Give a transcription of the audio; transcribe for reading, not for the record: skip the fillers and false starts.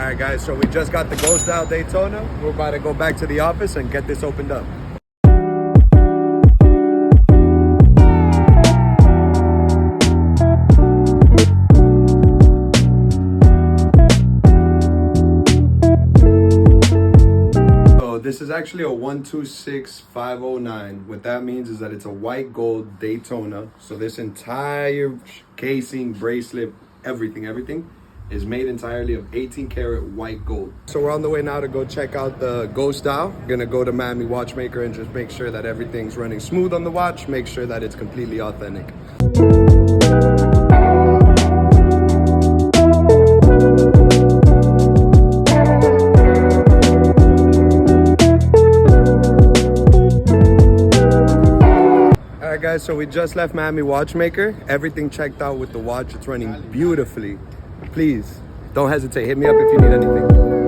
Alright guys, so we just got the Ghost Style Daytona. We're about to go back to the office and get this opened up. So this is actually a 126509. What that means is that it's a white gold Daytona. So this entire casing, bracelet, everything is made entirely of 18 karat white gold. So we're on the way now to go check out the Ghost Style. Gonna go to Miami Watchmaker and just make sure that everything's running smooth on the watch, make sure that it's completely authentic. Alright guys, so we just left Miami Watchmaker. Everything checked out with the watch. It's running beautifully. Please, don't hesitate. Hit me up if you need anything.